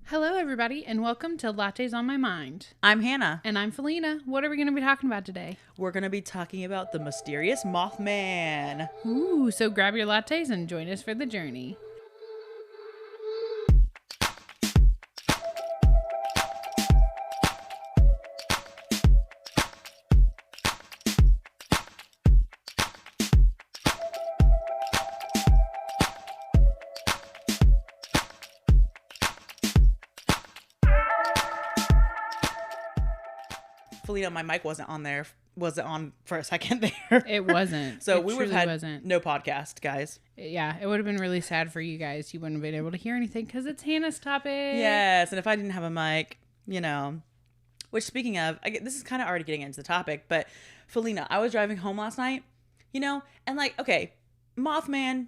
Hello, everybody, and welcome to Lattes on My Mind. I'm Hannah. And I'm Felina. What are we going to be talking about today? We're going to be talking about the mysterious Mothman. Ooh, so grab your lattes and join us for the journey. Felina, my mic wasn't on there. Was it on for a second there? It wasn't. So it we would have had wasn't. no podcast, guys. Yeah, it would have been really sad for you guys. You wouldn't have been able to hear anything because it's Hannah's topic. Yes, and if I didn't have a mic, which speaking of, this is kind of already getting into the topic, but Felina, I was driving home last night, and okay, Mothman,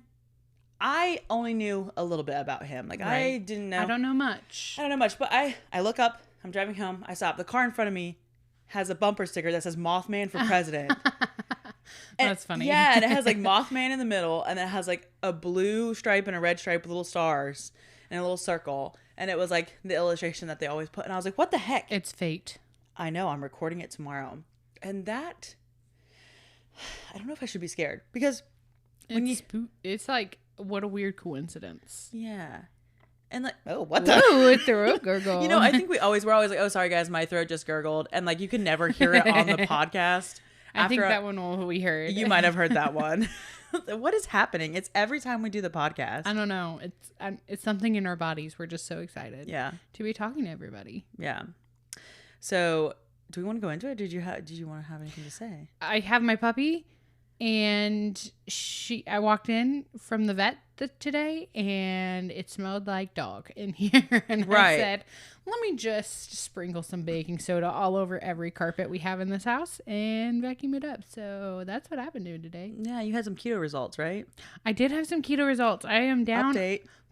I only knew a little bit about him. Right. I didn't know. I don't know much, but I look up, I'm driving home, I stop, the car in front of me has a bumper sticker that says Mothman for president. That's funny. Yeah, and it has like Mothman in the middle, and then it has like a blue stripe and a red stripe with little stars and a little circle. And it was like the illustration that they always put. And I was like, what the heck? It's fate. I know, I'm recording it tomorrow. And that, I don't know if I should be scared. Because it's like, what a weird coincidence. Yeah. And like, oh, what the? Ooh, a throat gurgle. I think we're always like, oh, sorry guys, my throat just gurgled. And like, you can never hear it on the podcast. I think that one we heard. You might have heard that one. What is happening? It's every time we do the podcast. I don't know. It's something in our bodies. We're just so excited. Yeah. To be talking to everybody. Yeah. So, do we want to go into it? Did you want to have anything to say? I have my puppy, and I walked in from the vet today, and it smelled like dog in here. And I said, let me just sprinkle some baking soda all over every carpet we have in this house and vacuum it up. So that's what I've been doing today. Yeah, you had some keto results, right? I did have some keto results. I am down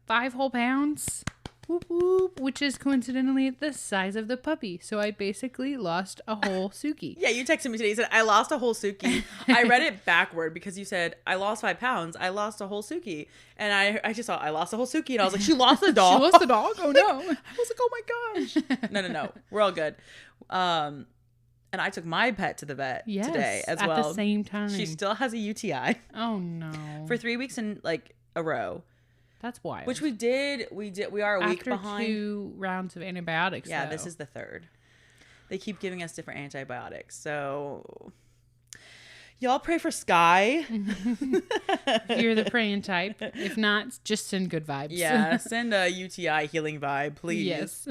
5 whole pounds. Whoop, whoop, which is coincidentally the size of the puppy. So I basically lost a whole Suki. Yeah, you texted me today. You said, I lost a whole Suki. I read it backward because you said, I lost 5 pounds. I lost a whole Suki. And I just thought, I lost a whole Suki. And I was like, she lost the dog. She lost the dog? Oh, no. I was like, oh, my gosh. No. We're all good. And I took my pet to the vet today as well. At the same time. She still has a UTI. Oh, no. For 3 weeks in like a row. That's wild. Which we are a week behind. After 2 rounds of antibiotics. Yeah, this is the 3rd. They keep giving us different antibiotics. So y'all pray for Sky. If you're the praying type. If not, just send good vibes. Yeah, send a UTI healing vibe, please. Yes.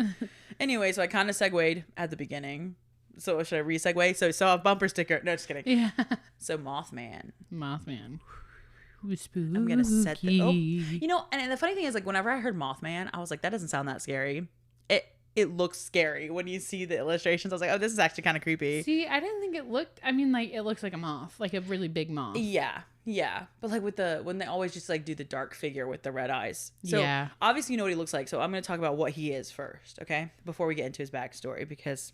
Anyway, so I kind of segued at the beginning. So should I re-segue? So saw a bumper sticker. No, just kidding. Yeah. So Mothman. Spooky. I'm gonna set the and the funny thing is, like, whenever I heard Mothman, I was like, that doesn't sound that scary. It looks scary when you see the illustrations. I was like, oh, this is actually kind of creepy. See, I didn't think it looked, like, it looks like a moth, like a really big moth. Yeah, but like when they always just like do the dark figure with the red eyes. So obviously you know what he looks like. So I'm gonna talk about what he is first, okay? Before we get into his backstory, because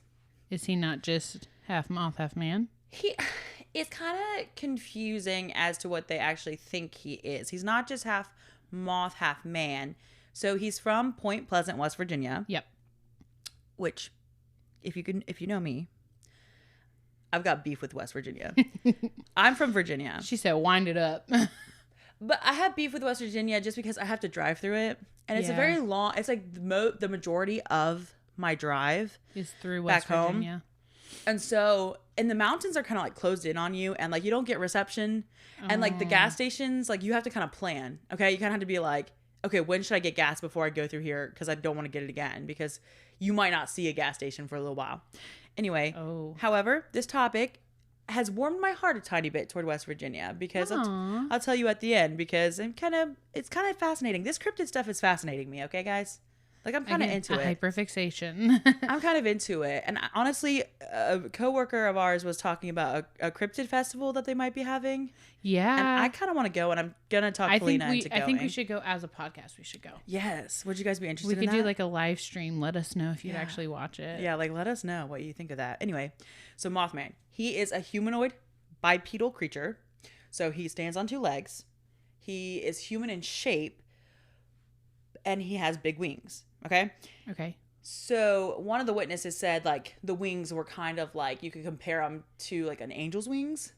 is he not just half moth, half man? It's kind of confusing as to what they actually think he is. He's not just half moth, half man. So he's from Point Pleasant, West Virginia. Yep. Which, if you know me, I've got beef with West Virginia. I'm from Virginia. She said, wind it up. But I have beef with West Virginia just because I have to drive through it. And it's a very long, it's like the majority of my drive is through West Virginia. Home. And so, and the mountains are kind of like closed in on you, and like you don't get reception. And like the gas stations, like you have to kind of plan. Okay. You kind of have to be like, okay, when should I get gas before I go through here? Because I don't want to get it again, because you might not see a gas station for a little while. Anyway, however, this topic has warmed my heart a tiny bit toward West Virginia, because I'll tell you at the end, because it's kind of fascinating. This cryptid stuff is fascinating me. Okay, guys. Like, I'm kind of into it. Hyperfixation. I'm kind of into it. And honestly, a coworker of ours was talking about a cryptid festival that they might be having. Yeah. And I kind of want to go, and I'm going to talk Felina into going. I think we should go as a podcast. We should go. Yes. Would you guys be interested in that? We could do like a live stream. Let us know if you'd actually watch it. Yeah, like let us know what you think of that. Anyway, so Mothman. He is a humanoid bipedal creature. So he stands on 2 legs. He is human in shape, and he has big wings. Okay. Okay. So one of the witnesses said like the wings were kind of like you could compare them to like an angel's wings,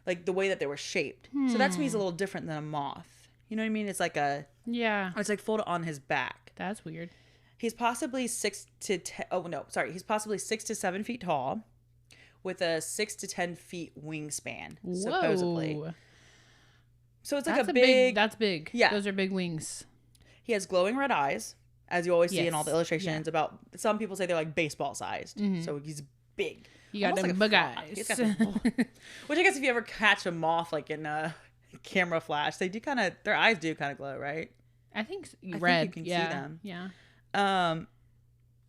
like the way that they were shaped. So that to me is a little different than a moth. You know what I mean? It's like it's like folded on his back. That's weird. He's possibly 6 to 10. Oh no, sorry. He's possibly 6 to 7 feet tall, with a 6 to 10 feet wingspan, supposedly. Whoa. So it's like a big. That's big. Yeah. Those are big wings. He has glowing red eyes, as you always see in all the illustrations. Yeah. About some people say they're like baseball sized, so he's big. You got them big eyes. He's got which I guess if you ever catch a moth like in a camera flash, they do kind of their eyes do kind of glow, right? I think red. Think you can see them. Yeah.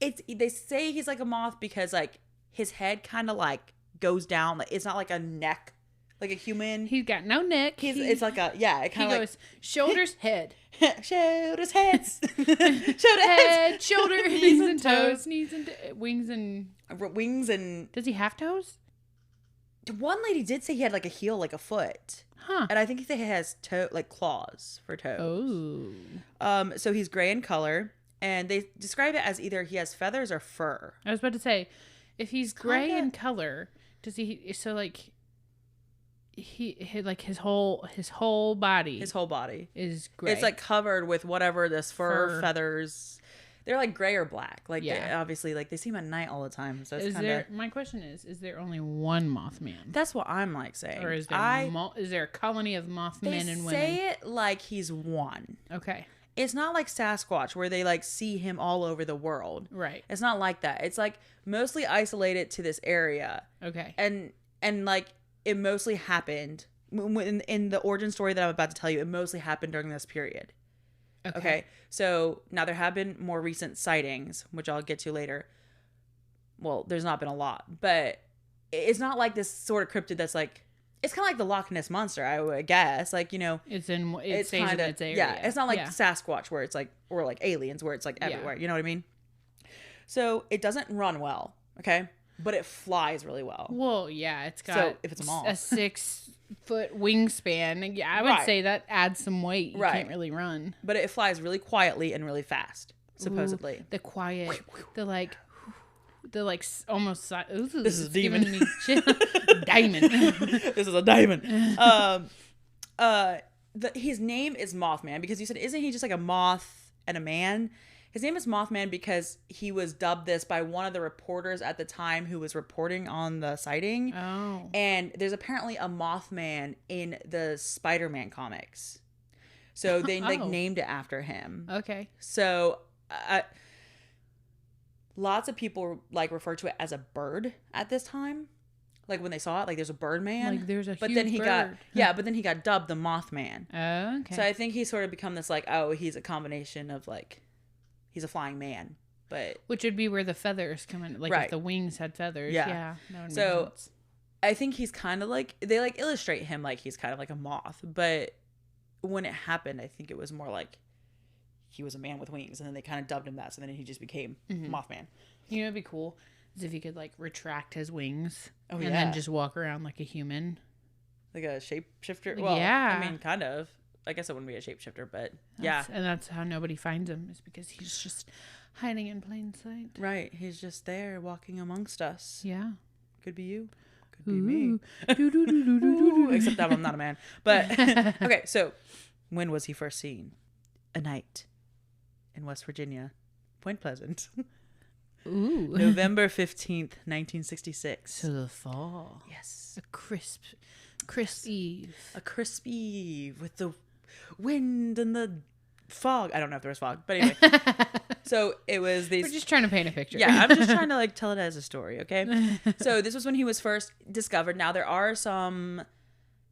They say he's like a moth because like his head kind of like goes down, like it's not like a neck. Like a human. He's got no neck. It's like a, it kind of like. Goes shoulders, head. Shoulders, heads. Head, shoulder, knees and toes. Knees and wings and. Wings and. Does he have toes? One lady did say he had like a heel, like a foot. Huh. And I think he has like claws for toes. Oh. So he's gray in color. And they describe it as either he has feathers or fur. I was about to say, if he's gray in color, does he, so like. He like his whole body is gray. It's like covered with whatever this fur. Feathers. They're like gray or black. Like they, obviously like they see him at night all the time. So it's kind of. My question is there only one Mothman? That's what I'm like saying. Or is there a colony of Mothmen and women? They say it like he's one. Okay. It's not like Sasquatch where they like see him all over the world. Right. It's not like that. It's like mostly isolated to this area. Okay. And like. It mostly happened in the origin story that I'm about to tell you. It mostly happened during this period. Okay. So now there have been more recent sightings, which I'll get to later. Well, there's not been a lot, but it's not like this sort of cryptid that's like, it's kind of like the Loch Ness Monster, I would guess. Like, you know, it stays in its area. Yeah. It's not like Sasquatch where it's like, or like aliens where it's like everywhere. You know what I mean? So it doesn't run well. Okay. But it flies really well. Well, yeah, it's got if it's a moth. A 6-foot wingspan. Yeah, I would say that adds some weight. You can't really run. But it flies really quietly and really fast, supposedly. Ooh, the quiet, the like almost. Ooh, this is a demon. Diamond. This is a diamond. His name is Mothman because you said, isn't he just like a moth and a man? His name is Mothman because he was dubbed this by one of the reporters at the time who was reporting on the sighting. Oh. And there's apparently a Mothman in the Spider-Man comics. So they like named it after him. Okay. So lots of people like refer to it as a bird at this time. Like when they saw it, like there's a bird man. Like there's a but huge then he bird. but then he got dubbed the Mothman. Oh, okay. So I think he's sort of become this like, he's a combination of like, he's a flying man, but which would be where the feathers come in, like if the wings had feathers. Yeah. That would make sense. I think he's kind of like, they like illustrate him like he's kind of like a moth, but when it happened, I think it was more like he was a man with wings, and then they kind of dubbed him that, so then he just became Mothman. You know, it'd be cool is if he could like retract his wings and then just walk around like a human, like a shapeshifter. Well, I mean, kind of. I guess it wouldn't be a shapeshifter, but and that's how nobody finds him, is because he's just hiding in plain sight. Right, he's just there walking amongst us. Yeah, could be you, could be me. Except that I'm not a man. But okay, so when was he first seen? A night in West Virginia, Point Pleasant. Ooh, November 15th, 1966. So the fall. Yes, a crisp eve. A crisp eve with the wind and the fog. I don't know if there was fog, but anyway. So it was these. We're just trying to paint a picture. Yeah, I'm just trying to like tell it as a story, okay? So this was when he was first discovered. Now there are some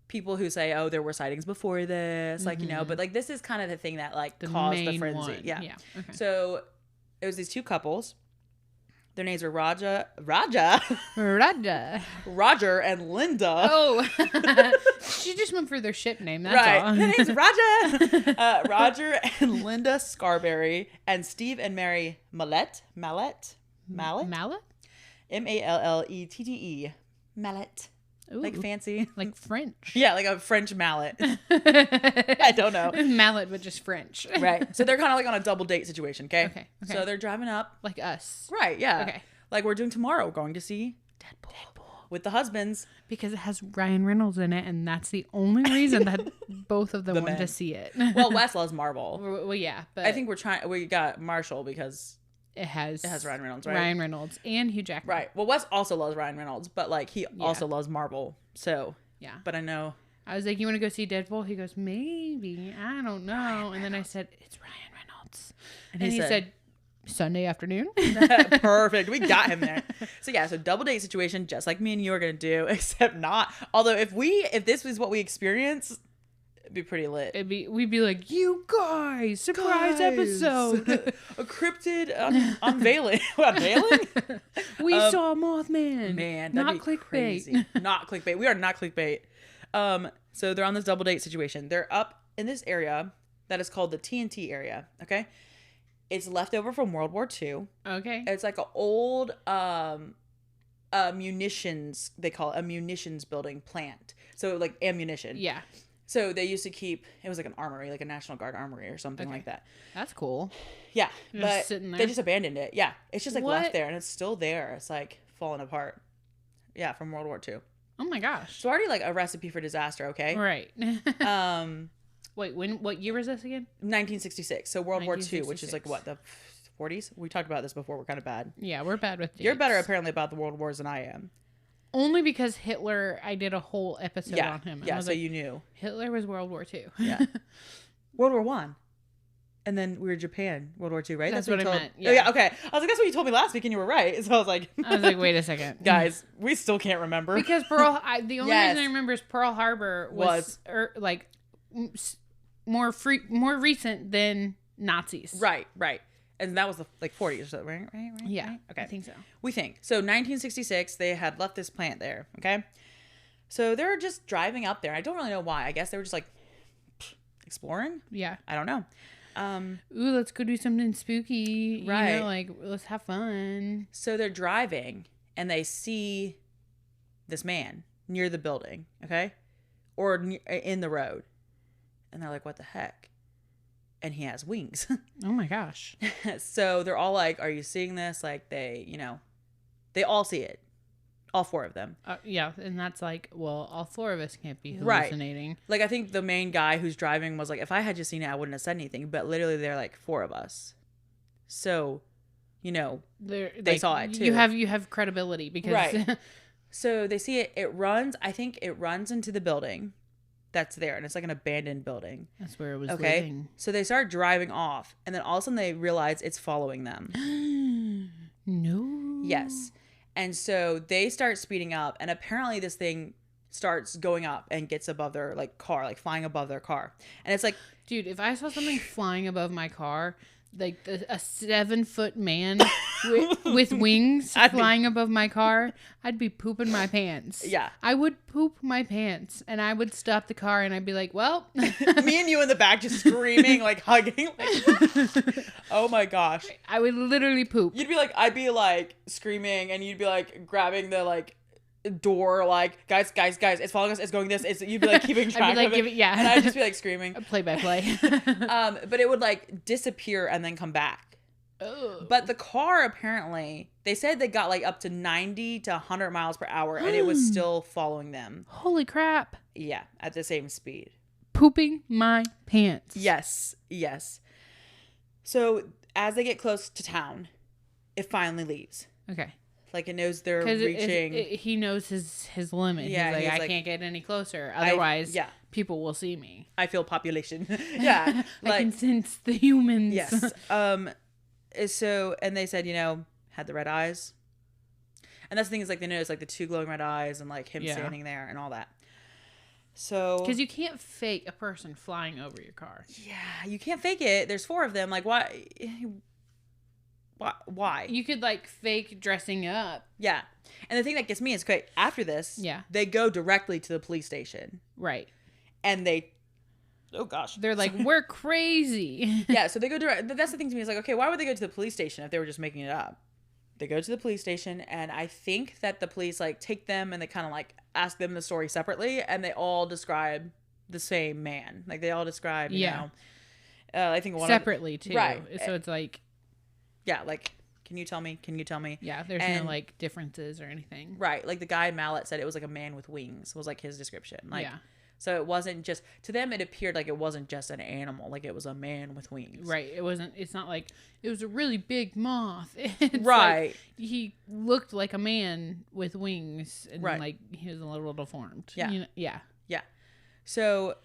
people who say, there were sightings before this, like, you know, but like this is kind of the thing that like caused the frenzy. One. Yeah. Okay. So it was these two couples. Their names were Roger and Linda. Oh, she just went for their ship name. That's all. Their name's Roger. Roger and Linda Scarberry and Steve and Mary Mallet. Mallet? Mallette. Mallette. Ooh, like fancy, like French. Yeah, like a French mallet. I don't know. Mallet, but just French. Right. So they're kind of like on a double date situation. Okay. So they're driving up. Like us. Right. Yeah. Okay. Like we're doing tomorrow. We're going to see Deadpool with the husbands. Because it has Ryan Reynolds in it, and that's the only reason that both of them want to see it. Well, Wes loves Marvel. Well, yeah, but I think we got Marshall because it has Ryan Reynolds, right? Ryan Reynolds and Hugh Jackman. Right. Well, Wes also loves Ryan Reynolds, but like he also loves Marvel. So yeah. But I know. I was like, "You want to go see Deadpool?" He goes, "Maybe. I don't know." And then I said, "It's Ryan Reynolds," and he said Sunday afternoon. Perfect. We got him there. So yeah, so double date situation, just like me and you are gonna do, except not. Although if this was what we experience, it'd be pretty lit. We'd be like, "You guys, surprise episode, a cryptid unveiling." Unveiling? We saw Mothman. Man, that'd not be clickbait. Crazy. Not clickbait. We are not clickbait. So they're on this double date situation. They're up in this area that is called the TNT area. Okay. It's left over from World War II. Okay. It's like an old munitions, they call it a munitions building plant. So like ammunition. Yeah. So they used to keep, it was like an armory, like a National Guard armory or something like that. That's cool. Yeah. But they just abandoned it. Yeah. It's just like left there and it's still there. It's like falling apart. Yeah. From World War II. Oh my gosh. So already like a recipe for disaster. Okay. Right. Wait, what year was this again? 1966. So World War II, which is like what, the 40s? We talked about this before. We're kind of bad. Yeah, we're bad with dates. You're better apparently about the world wars than I am. Only because Hitler, I did a whole episode on him. Yeah, so like, you knew. Hitler was World War II. Yeah. World War I. And then we were Japan, World War II, right? That's what I meant. Yeah. Oh, yeah, okay. I was like, that's what you told me last week and you were right. So I was like, wait a second. Guys, we still can't remember. Because the only reason I remember is Pearl Harbor was like more recent than Nazis. Right. And that was the like 40s or so, right? Yeah. Right? Okay. I think so. We think. So 1966, they had left this plant there. Okay. So they're just driving up there. I don't really know why. I guess they were just like exploring. Yeah. I don't know. Ooh, let's go do something spooky. Right. You know, like let's have fun. So they're driving and they see this man near the building. Okay. Or in the road. And they're like, what the heck? And he has wings. Oh my gosh. So they're all like, are you seeing this? Like they all see it. All four of them. Yeah. And that's like, well, all four of us can't be hallucinating. Right. Like I think the main guy who's driving was like, if I had just seen it, I wouldn't have said anything. But literally they're like four of us. So, they saw it too. You have credibility because. Right. So they see it. I think it runs into the building that's there. And it's like an abandoned building. That's where it was living. So they start driving off. And then all of a sudden they realize it's following them. No. Yes. And so they start speeding up. And apparently this thing starts going up and gets above their car, like flying above their car. And it's like, dude, if I saw something flying above my car, like a 7-foot man with wings flying above my car, I'd be pooping my pants. Yeah. I would poop my pants and I would stop the car and I'd be like, well. Me and you in the back just screaming, like hugging. Oh my gosh. I would literally poop. I'd be like screaming and you'd be like grabbing the door, like guys, it's following us, it's going this, you'd be like keeping track of it. And I'd just be like screaming. Play by play. But it would like disappear and then come back. Oh. But the car apparently, they said they got like up to 90 to 100 miles per hour and it was still following them. Holy crap. Yeah, at the same speed. Pooping my pants. Yes. So as they get close to town, it finally leaves. Okay. Like it knows they're reaching. He knows his limit. Yeah, he's like, I can't get any closer. Otherwise, people will see me. I feel population. Yeah. I can sense the humans. Yes. So, and they said, had the red eyes. And that's the thing is they noticed the two glowing red eyes and him standing there and all that. So. Because you can't fake a person flying over your car. Yeah, you can't fake it. There's four of them. Why? Why? You could fake dressing up. Yeah. And the thing that gets me is after this, they go directly to the police station. Right. And oh gosh. They're like, we're crazy. Yeah. So they go direct. That's the thing to me is okay, why would they go to the police station if they were just making it up? they go to the police station, and I think that the police like take them and they kind of like ask them the story separately, and they all describe the same man. Like they all describe, you know, I think one separately too. Right. So it's like, yeah, like, can you tell me? Can you tell me? Yeah, there's no like differences or anything. Right. Like the guy in Mallet said it was like a man with wings was like his description. Like, yeah. So it wasn't just, to them it appeared like it wasn't just an animal, like it was a man with wings. Right. It's not like it was a really big moth. It's right. Like he looked like a man with wings and right. like he was a little deformed. Yeah. You know? Yeah. Yeah. So,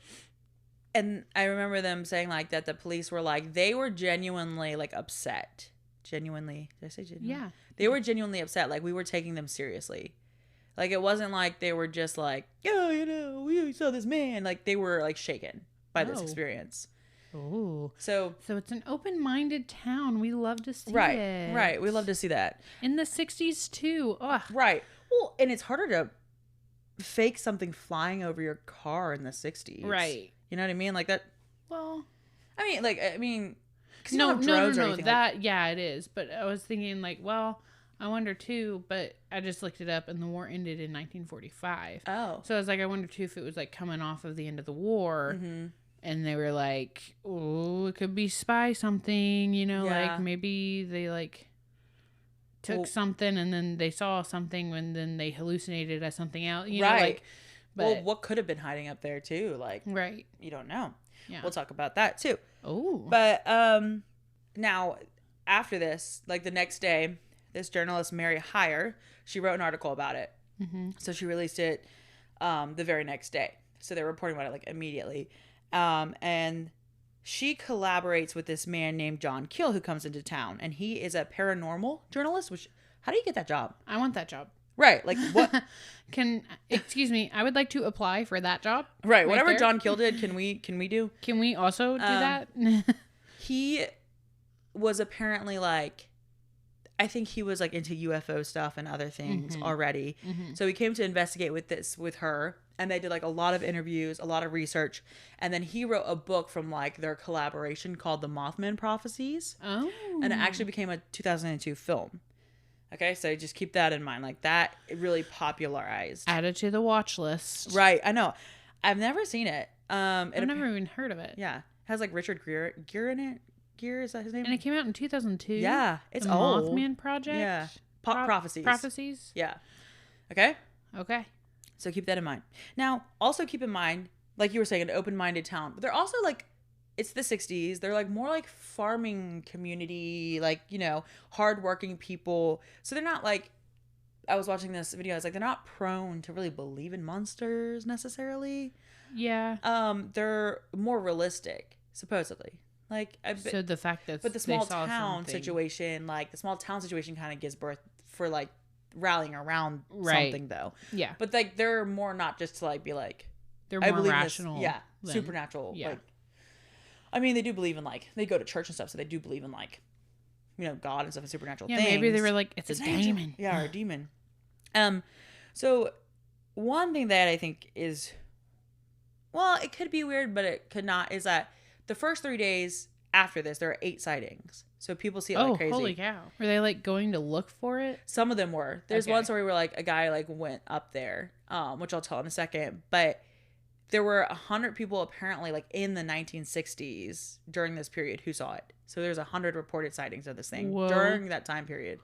and I remember them saying like that the police were like, they were genuinely like upset. Genuinely. Did I say genuinely? Yeah. They were genuinely upset. Like we were taking them seriously. Like, it wasn't like they were just like, oh, you know, we saw this man. Like, they were, like, shaken by this experience. Oh. So it's an open-minded town. We love to see it. Right. We love to see that. In the 60s, too. Ugh. Right. Well, and it's harder to fake something flying over your car in the 60s. Right. You know what I mean? Like, that. Well. I mean. No. That, yeah, it is. But I was thinking, like, well, I wonder too, but I just looked it up and the war ended in 1945. Oh. So I was like, I wonder too if it was like coming off of the end of the war and they were like, oh, it could be spy something, you know, like maybe they like took something and then they saw something and then they hallucinated as something else, you know, like, but well, what could have been hiding up there too? Like, right. You don't know. Yeah. We'll talk about that too. Oh. But, now after this, like the next day, this journalist, Mary Heyer, she wrote an article about it. Mm-hmm. So she released it the very next day. So they're reporting about it like immediately. And she collaborates with this man named John Keel who comes into town. And he is a paranormal journalist, which, how do you get that job? I want that job. Right. Like what? Excuse me, I would like to apply for that job. Right. Whatever there. John Keel did, can we do? Can we also do that? He was apparently like, I think he was like into UFO stuff and other things already. Mm-hmm. So he came to investigate with her, and they did like a lot of interviews, a lot of research. And then he wrote a book from like their collaboration called The Mothman Prophecies. Oh. And it actually became a 2002 film. Okay. So just keep that in mind. Like that, it really popularized. Add it to the watch list. Right. I know. I've never seen it. I've never even heard of it. Yeah. It has like Richard Gere in it. Gear, is that his name? And it came out in 2002. Yeah, it's the old. Mothman Project. Yeah, prophecies. Prophecies. Yeah. Okay. So keep that in mind. Now, also keep in mind, like you were saying, an open-minded town, but they're also like, it's the 60s. They're like more like farming community, like, you know, hardworking people. So they're not like, I was watching this video. I was like, they're not prone to really believe in monsters necessarily. Yeah. They're more realistic, supposedly. Like, so the fact that but the small town situation, like the small town situation kind of gives birth for like rallying around something though. Yeah. But like, they're more not just to like be like, they're more rational. Supernatural. Yeah. Like, I mean, they do believe in like, they go to church and stuff. So they do believe in like, you know, God and stuff and supernatural things. Maybe they were like, it's a demon. Yeah. Or a demon. So one thing that I think is, well, it could be weird, but it could not, is that the first 3 days after this, there are 8 sightings. So people see it like crazy. Oh, holy cow. Were they like going to look for it? Some of them were. There's one story where like a guy like went up there, which I'll tell in a second. But there were 100 people apparently like in the 1960s during this period who saw it. So there's 100 reported sightings of this thing during that time period.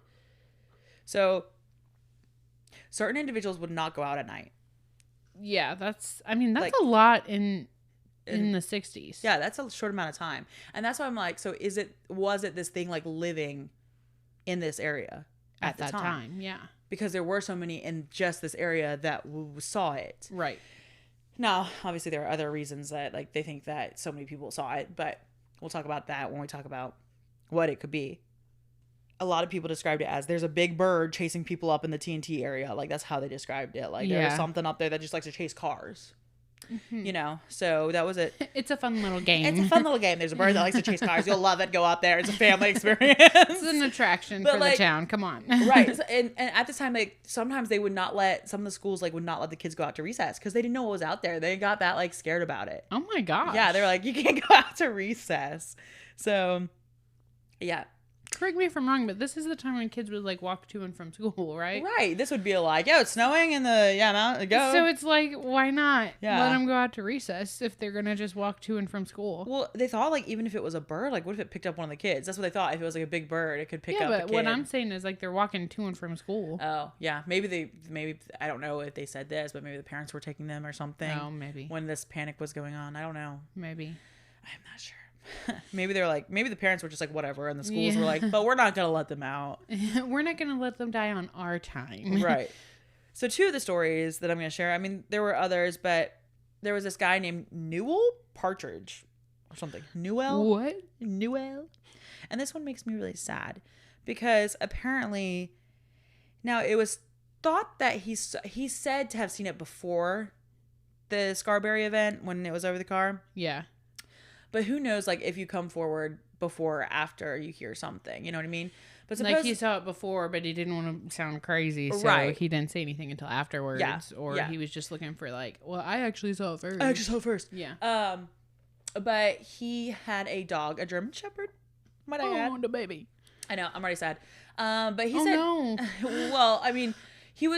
So certain individuals would not go out at night. Yeah, that's like, a lot in the 60s. Yeah, that's a short amount of time. And that's why I'm like, so was it this thing like living in this area at that time? Yeah. Because there were so many in just this area that saw it. Right. Now, obviously there are other reasons that like they think that so many people saw it, but we'll talk about that when we talk about what it could be. A lot of people described it as there's a big bird chasing people up in the TNT area. Like that's how they described it. Like there's something up there that just likes to chase cars. Mm-hmm. You know, so that was it. It's a fun little game. It's a fun little game. There's a bird that likes to chase cars. You'll love it. Go out there. It's a family experience. It's an attraction for the town. Come on. Right. So, and at this time, like sometimes they would not let, some of the schools like would not let the kids go out to recess because they didn't know what was out there. They got that like scared about it. Oh my gosh. Yeah. They're like, you can't go out to recess. So yeah. Correct me if I'm wrong, but this is the time when kids would like walk to and from school, right? Right. This would be like, yeah, it's snowing in the mountain. Go. So it's like, why not Yeah. let them go out to recess if they're gonna just walk to and from school? Well, they thought like even if it was a bird, like what if it picked up one of the kids? That's what they thought. If it was like a big bird, it could pick up a kid. What I'm saying is like they're walking to and from school. Oh yeah, maybe I don't know if they said this, but maybe the parents were taking them or something. Oh, maybe when this panic was going on. I don't know. Maybe. I'm not sure. Maybe they're like, maybe the parents were just like, whatever, and the schools were like, but we're not gonna let them out. We're not gonna let them die on our time. Right. So 2 of the stories that I'm gonna share. I mean, there were others, but there was this guy named Newell Partridge or something. Newell. And this one makes me really sad because apparently, now it was thought that he said to have seen it before the Scarberry event when it was over the car. Yeah. But who knows, like, if you come forward before or after you hear something, you know what I mean? But like he saw it before, but he didn't want to sound crazy, so he didn't say anything until afterwards. Yeah. Or he was just looking for like, well, I actually saw it first. I actually saw it first. Yeah. But he had a dog, a German Shepherd. Might I add? Oh, the baby. I know, I'm already sad. But he said, no. Well, I mean,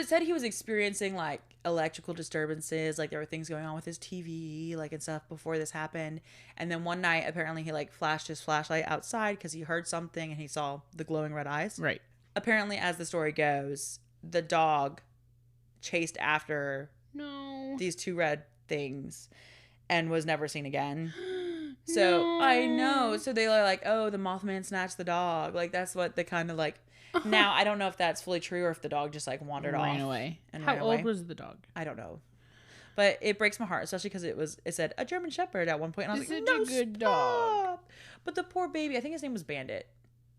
said he was experiencing like electrical disturbances, like there were things going on with his TV, like and stuff before this happened. And then one night, apparently, he like flashed his flashlight outside because he heard something and he saw the glowing red eyes. Right. Apparently, as the story goes, the dog chased after these 2 red things and was never seen again. So I know. So they are like, oh, the Mothman snatched the dog. Like that's what they kind of like. Now I don't know if that's fully true or if the dog just like wandered off, ran away. And How ran old away. was the dog? I don't know, but it breaks my heart, especially because it said a German Shepherd at one point, and I was like, no, a good dog. But the poor baby, I think his name was Bandit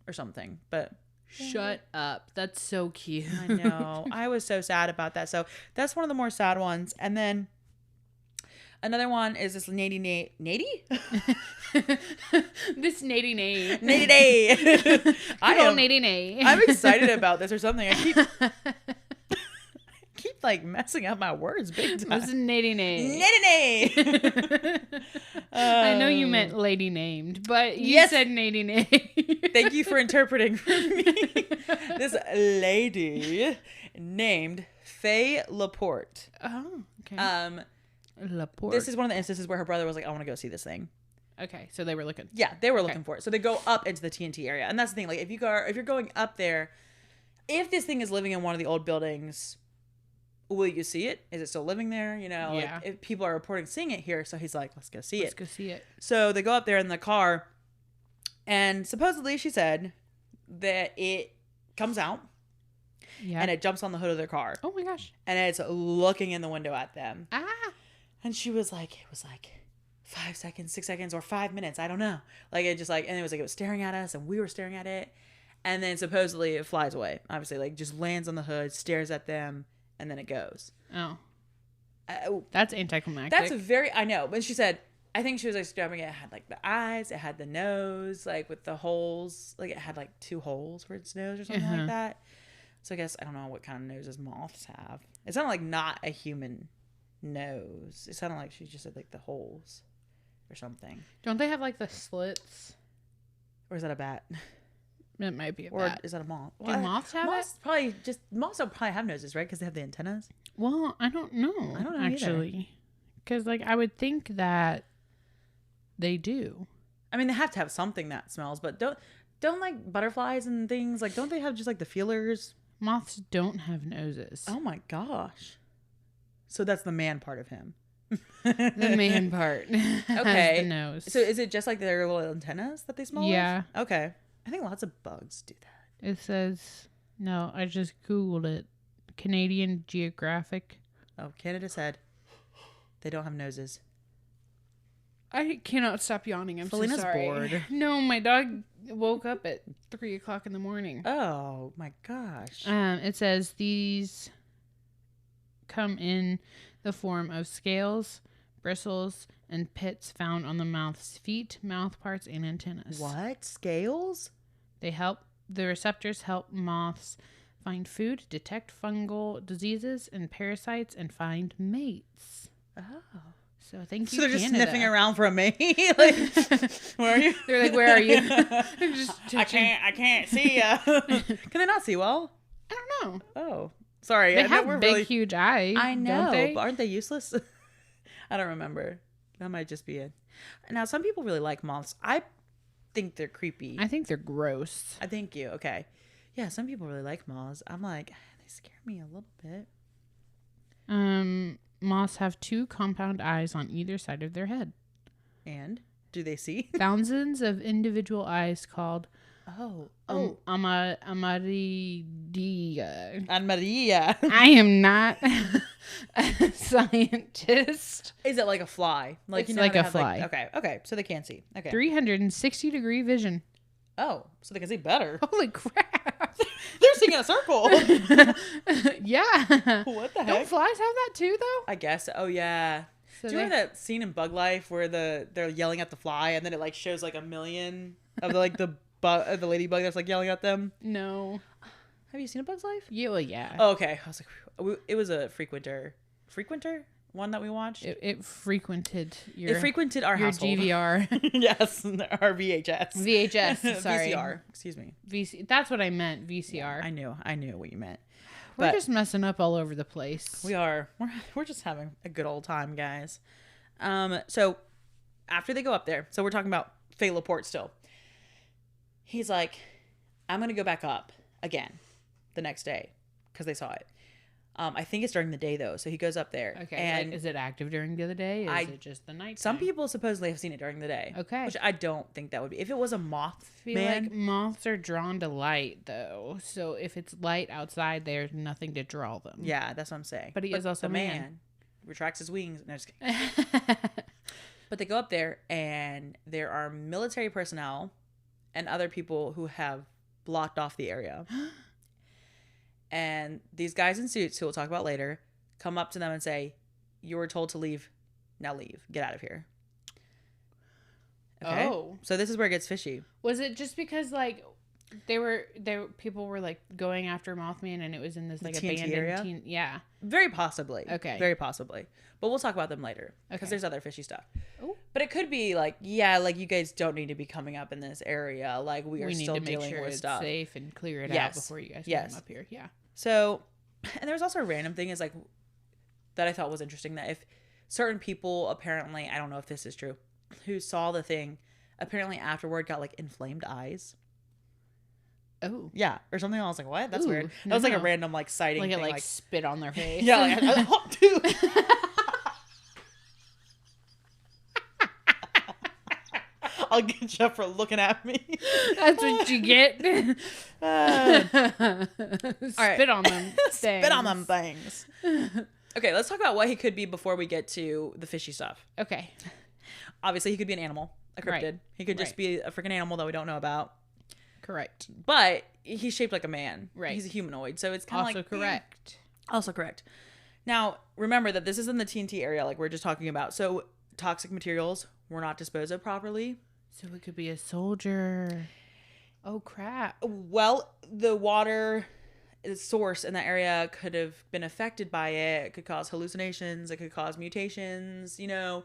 or something. But shut up, that's so cute. I know. I was so sad about that. So that's one of the more sad ones, and then. Another one is this Nady? This Nady. Nady. I'm excited about this or something. I keep like messing up my words big time. This is Nady. I know you meant lady named, but you said Nady. Thank you for interpreting for me. This lady named Faye Laporte. Oh, okay. Laporte. This is one of the instances where her brother was like, I want to go see this thing. Okay, so they were looking. Yeah, they were looking for it. So they go up into the TNT area. And that's the thing. Like, if you're going up there, if this thing is living in one of the old buildings, will you see it? Is it still living there? You know, yeah. Like, if people are reporting seeing it here. So he's like, let's go see it. Let's go see it. So they go up there in the car. And supposedly she said that it comes out. Yeah. And it jumps on the hood of their car. Oh my gosh. And it's looking in the window at them. Ah. And she was like, it was like 5 seconds, 6 seconds, or 5 minutes. I don't know. Like, it just like, and it was like, it was staring at us and we were staring at it. And then supposedly it flies away. Obviously, like, just lands on the hood, stares at them, and then it goes. Oh. That's anticlimactic. I know. But she said, I think she was like describing it. It had like the eyes, it had the nose, like with the holes. Like, it had like 2 holes for its nose or something like that. So I guess, I don't know what kind of noses moths have. It sounded like not a human nose. It sounded like she just said like the holes or something. Don't they have like the slits? Or is that a bat? It might be a or bat. Is that a moth? Do moths have it? Moths don't probably have noses, right? Because they have the antennas. Well, I don't know. I don't know actually. Because like I would think that they do. I mean, they have to have something that smells, but don't like butterflies and things, like don't they have just like the feelers? Moths don't have noses. Oh my gosh. So that's the man part of him. The man part. Okay. Has the nose. So is it just like their little antennas that they smell? Yeah. With? Okay. I think lots of bugs do that. It says, no, I just Googled it. Canadian Geographic. Oh, Canada said they don't have noses. I cannot stop yawning. I'm Felina's so sorry. bored. No, my dog woke up at 3:00 in the morning. Oh my gosh. It says these come in the form of scales, bristles, and pits found on the mouth's feet, mouth parts, and antennas. What? Scales? The receptors help moths find food, detect fungal diseases and parasites, and find mates. Oh. So thank you, So they're just Canada. sniffing around for a mate. Like, where are you? They're like, where are you? They're just I can't see ya. Can they not see well? I don't know. Oh, sorry. They have big, huge eyes. I know, don't they? but aren't they useless? I don't remember. That might just be it. Now, some people really like moths. I think they're creepy. I think they're gross. I thank you. Okay. Yeah, some people really like moths. I'm like, they scare me a little bit. Moths have 2 compound eyes on either side of their head. And do they see? Thousands of individual eyes called Amarilla. And Maria. I am not a scientist. Is it like a fly? Like, it's like a fly. Okay. So they can't see. Okay. 360-degree vision. Oh, so they can see better. Holy crap. They're seeing in a circle. Yeah. What the heck? Don't flies have that too, though? I guess. Oh, yeah. So do you remember that scene in Bug Life where they're yelling at the fly and then it like shows like a million of the ladybug that's like yelling at them? No. Have you seen A Bug's Life? Yeah, well, yeah. Oh, okay. I was like, it was a frequenter one that we watched. It frequented our household. GVR. Yes, our VHS. VHS. Sorry. VCR. Excuse me. That's what I meant. VCR. Yeah, I knew what you meant. We're just messing up all over the place. We are. We're just having a good old time, guys. So after they go up there, so we're talking about Faye Laporte still. He's like, I'm gonna go back up again the next day because they saw it. I think it's during the day though, so he goes up there. Okay. And like, is it active during the other day? Or is it just the night? Some people supposedly have seen it during the day. Okay. Which I don't think that would be. If it was a moth, I feel like moths are drawn to light though. So if it's light outside, there's nothing to draw them. Yeah, that's what I'm saying. But he is also the man retracts his wings. No, just kidding. But they go up there and there are military personnel and other people who have blocked off the area. And these guys in suits, who we'll talk about later, come up to them and say, "You were told to leave. Now leave. Get out of here." Okay? Oh. So this is where it gets fishy. Was it just because like people were like going after Mothman and it was in this like abandoned area? Yeah. Very possibly. Okay. Very possibly. But we'll talk about them later because there's other fishy stuff. Oh. But it could be like, yeah, like you guys don't need to be coming up in this area. Like we are still dealing with stuff. Safe and clear it out before you guys come up here. Yeah. So, and there was also a random thing is like that I thought was interesting that if certain people apparently, I don't know if this is true, who saw the thing, apparently afterward got like inflamed eyes. Oh. Yeah. Or something. I was like, what? That's weird. That was like a random like sighting like thing. It like spit on their face. Yeah. Like, oh, dude. I'll get you for looking at me. That's what you get. Spit on them things. Spit on them things. Okay, let's talk about what he could be before we get to the fishy stuff. Okay. Obviously, he could be an animal, a cryptid. Right. He could just be a freaking animal that we don't know about. Correct. But he's shaped like a man. Right. He's a humanoid, so it's kind of like... Also correct. Also correct. Now, remember that this is in the TNT area, like we're just talking about. So, toxic materials were not disposed of properly. So it could be a soldier. Oh, crap. Well, the water source in that area could have been affected by it. It could cause hallucinations. It could cause mutations, you know.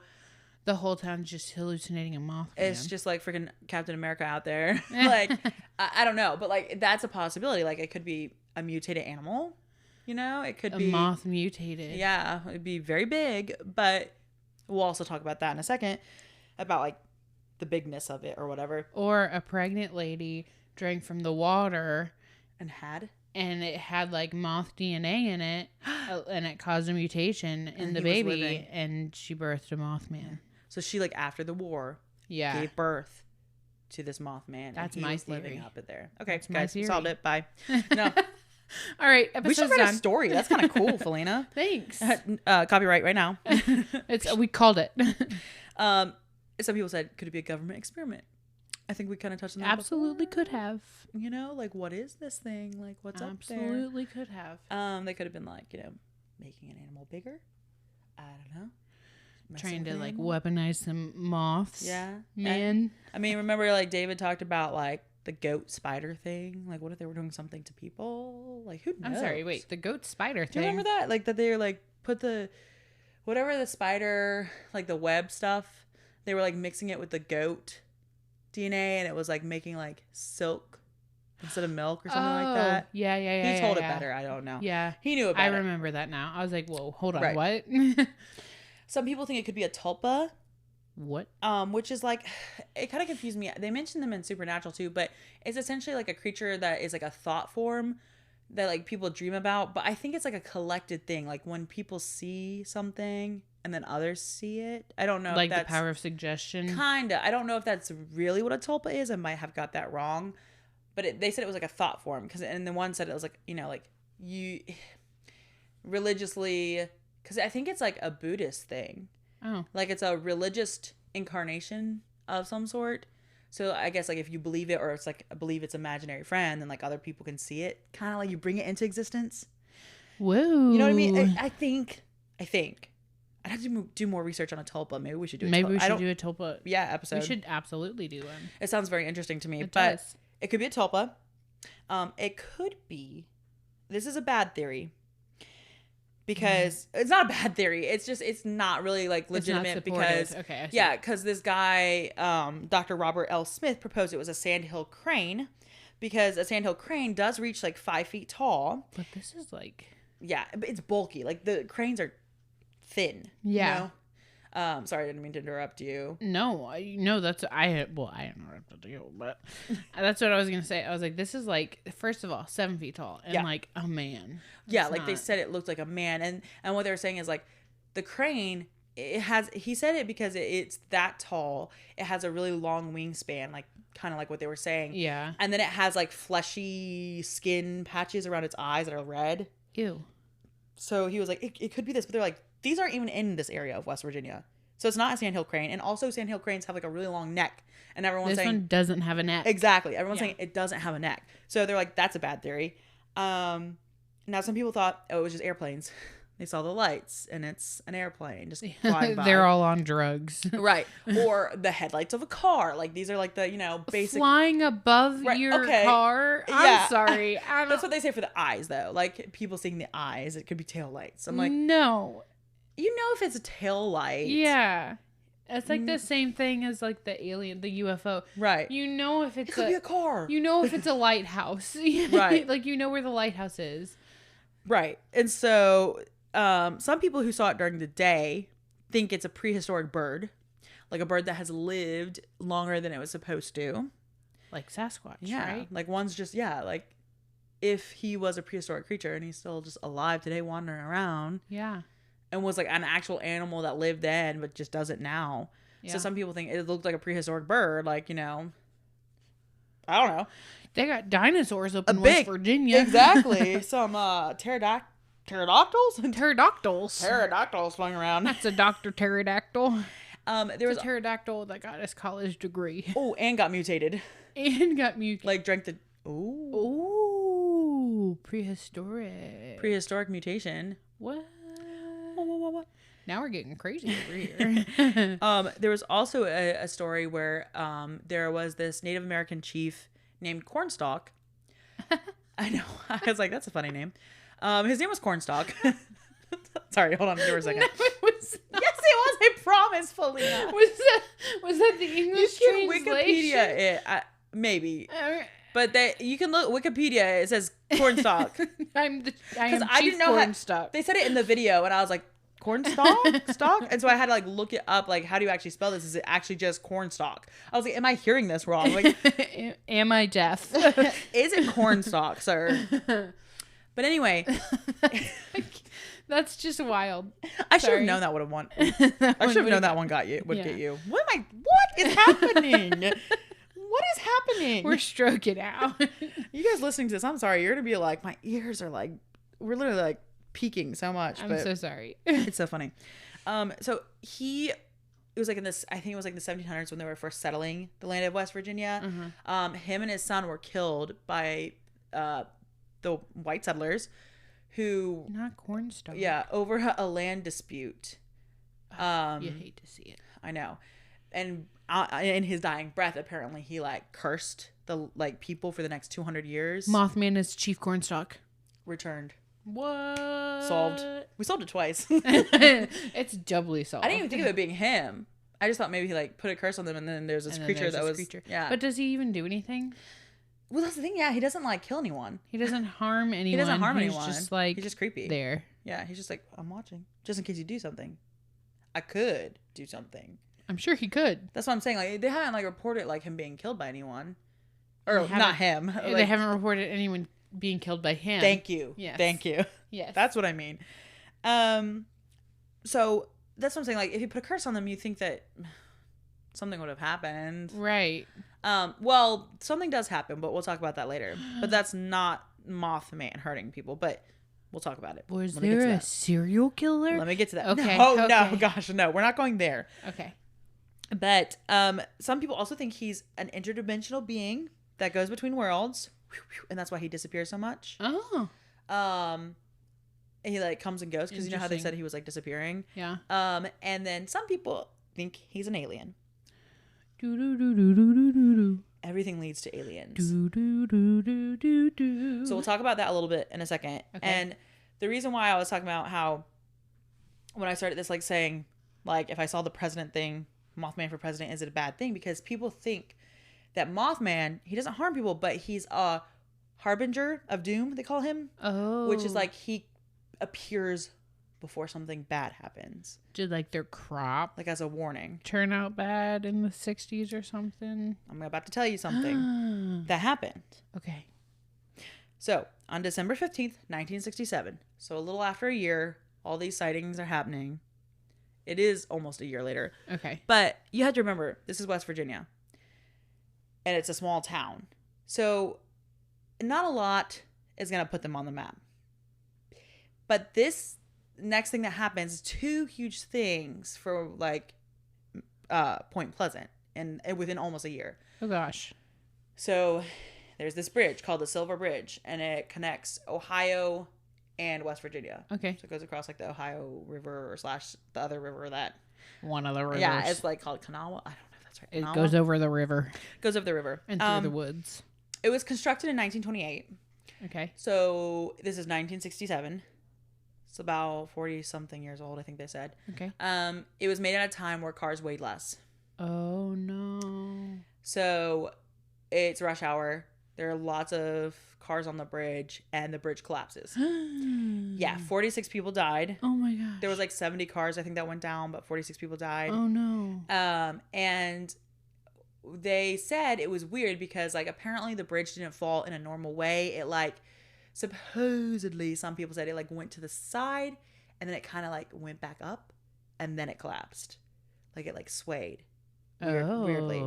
The whole town's just hallucinating a Mothman. It's just like freaking Captain America out there. Like, I don't know. But, like, that's a possibility. Like, it could be a mutated animal, you know? It could be... A moth mutated. Yeah. It'd be very big. But we'll also talk about that in a second. About, like, the bigness of it or whatever. Or a pregnant lady drank from the water and it had like moth DNA in it and it caused a mutation in the baby and she birthed a Mothman. So she like after the war gave birth to this Mothman. That's and he my was theory. Living up it there. Okay, that's guys, we solved it. Bye. No. All right, we should write a story. That's kind of cool, Felina. Thanks. Copyright right now. We called it. Some people said, could it be a government experiment? I think we kind of touched on that. Absolutely could have. You know, like, what is this thing? Like, what's up there? Absolutely could have. They could have been like, you know, making an animal bigger. I don't know. Trying to, like, weaponize some moths. Yeah. Man. I mean, remember, like, David talked about, like, the goat spider thing? Like, what if they were doing something to people? Like, who knows? I'm sorry, wait. The goat spider thing? Do you remember that? Like, that they're, like, whatever the spider, like the web stuff, they were like mixing it with the goat DNA, and it was like making like silk instead of milk or something like that. Yeah. He told it better. I don't know. Yeah. He knew about it. I remember that now. I was like, whoa, hold on. Right. What? Some people think it could be a tulpa. What? Which is like, it kind of confused me. They mentioned them in Supernatural too, but it's essentially like a creature that is like a thought form that like people dream about. But I think it's like a collected thing. Like when people see something and then others see it. I don't know. Like if that's the power of suggestion. Kinda. I don't know if that's really what a tulpa is. I might have got that wrong. But they said it was like a thought form. And the one said it was like, like you religiously, because I think it's like a Buddhist thing. Oh. Like it's a religious incarnation of some sort. So I guess like if you believe it, or it's like believe it's imaginary friend, then like other people can see it. Kind of like you bring it into existence. Whoa. You know what I mean? I think. I'd have to do more research on a tulpa. Maybe we should do a tulpa. Maybe we should do a tulpa. Yeah, episode. We should absolutely do one. It sounds very interesting to me. It but does. It could be a tulpa. It could be. This is a bad theory. Because it's not a bad theory. It's just, it's not really like legitimate because, okay, because this guy, Dr. Robert L. Smith proposed it was a sandhill crane, because a sandhill crane does reach like 5 feet tall. But this is like, yeah, but it's bulky. Like the cranes are thin. Yeah. You know? Sorry, I didn't mean to interrupt you. No, I interrupted you, but that's what I was going to say. I was like, this is like, first of all, 7 feet tall and like a man. Yeah, like they said it looked like a man. And what they were saying is like the crane, he said it because it's that tall. It has a really long wingspan, like kind of like what they were saying. Yeah. And then it has like fleshy skin patches around its eyes that are red. Ew. So he was like, it could be this, but they're like, these aren't even in this area of West Virginia. So it's not a sandhill crane. And also sandhill cranes have like a really long neck. And everyone's saying... This one doesn't have a neck. Exactly. Everyone's saying it doesn't have a neck. So they're like, that's a bad theory. Now some people thought, it was just airplanes. They saw the lights and it's an airplane just flying by. They're all on drugs. Right. Or the headlights of a car. Like these are like the, basic... Flying above your car? I'm sorry. That's what they say for the eyes though. Like people seeing the eyes. It could be tail lights. I'm like... No. You know if it's a tail light. Yeah. It's like the same thing as like the alien, the UFO. Right. You know if it's it could be a car. You know if it's a lighthouse. Right. Like you know where the lighthouse is. Right. And so some people who saw it during the day think it's a prehistoric bird. Like a bird that has lived longer than it was supposed to. Like Sasquatch, yeah. right? Like one's just, like if he was a prehistoric creature and he's still just alive today wandering around. Yeah. And was like an actual animal that lived then but just doesn't now. Yeah. So some people think it looked like a prehistoric bird, like, I don't know. They got dinosaurs up in West Virginia. Exactly. Some pterodactyls? Pterodactyls flying around. That's a Dr. Pterodactyl. There was a pterodactyl that got his college degree. Oh, and got mutated. Like drank the... Ooh. Prehistoric. Prehistoric mutation. What? Now we're getting crazy over here. There was also a story where there was this Native American chief named Cornstalk. I know. I was like, that's a funny name. His name was Cornstalk. Sorry, hold on for a second. No, it was not. Yes, it was. I promise, Felina. Was that the English translation? Wikipedia it. Maybe. But you can look Wikipedia. It says Cornstalk. I didn't know Cornstalk. They said it in the video, and I was like, Cornstalk, stalk, and so I had to like look it up. Like, how do you actually spell this? Is it actually just Cornstalk? I was like, am I hearing this wrong? Like, am I deaf? Is it Cornstalk, sir? But anyway, that's just wild. I should have known that would have won. I should have known that one got you. Would get you. What is happening? What is happening? We're stroking out. You guys listening to this, I'm sorry. You're going to be like, my ears are like, we're literally like peaking so much. I'm so sorry. It's so funny. So it was like I think it was like the 1700s when they were first settling the land of West Virginia. Mm-hmm. Him and his son were killed by the white settlers who... Not Cornstalk. Yeah, over a land dispute. You hate to see it. I know. And in his dying breath, apparently he like cursed the like people for the next 200 years. Mothman is Chief Cornstalk. Returned. What? Solved. We solved it twice. It's doubly solved. I didn't even think of it being him. I just thought maybe he like put a curse on them, and then there's this creature that was. Creature. Yeah. But does he even do anything? Well, that's the thing. Yeah, he doesn't like kill anyone. He doesn't harm anyone. He doesn't harm anyone. Just like he's just creepy. There. Yeah, he's just like, I'm watching, just in case you do something. I could do something. I'm sure he could. That's what I'm saying. Like they haven't like reported like him being killed by anyone, or not him. They like, haven't reported anyone being killed by him. Thank you. Yes. Thank you. Yes. That's what I mean. So that's what I'm saying. Like if you put a curse on them, you think that something would have happened. Right. Well, something does happen, but we'll talk about that later. But that's not Mothman hurting people, but we'll talk about it. Was there a serial killer? Let me get to that. Okay. No, gosh, no. We're not going there. Okay. But some people also think he's an interdimensional being that goes between worlds, and that's why he disappears so much. Oh. And he like comes and goes because you know how they said he was like disappearing. Yeah. And then some people think he's an alien. Everything leads to aliens. So we'll talk about that a little bit in a second. Okay. And the reason why I was talking about how when I started this, like saying, like if I saw the president thing, Mothman for president, is it a bad thing? Because people think that Mothman, he doesn't harm people, but he's a harbinger of doom, they call him. Oh. Which is like he appears before something bad happens. Did like their crop like as a warning turn out bad in the 60s or something? I'm about to tell you something that happened. Okay. So on December 15th, 1967, so a little after a year, all these sightings are happening. It is almost a year later. Okay. But you have to remember, this is West Virginia. And it's a small town. So not a lot is going to put them on the map. But this next thing that happens is two huge things for like Point Pleasant and within almost a year. Oh gosh. So there's this bridge called the Silver Bridge, and it connects Ohio and West Virginia. Okay. So it goes across like the Ohio River or / the other river that one of the rivers. Yeah, it's like called Kanawha. I don't know if that's right. Kanawha? It goes over the river. Goes over the river. And through the woods. It was constructed in 1928. Okay. So this is 1967. It's about 40 something years old, I think they said. Okay. It was made at a time where cars weighed less. Oh no. So it's rush hour. There are lots of cars on the bridge, and the bridge collapses. Yeah, 46 people died. Oh my gosh. There was like 70 cars, I think, that went down, but 46 people died. Oh no. And they said it was weird because like apparently the bridge didn't fall in a normal way. It like supposedly, some people said it like went to the side, and then it kind of like went back up, and then it collapsed. Like it like swayed. Weirdly.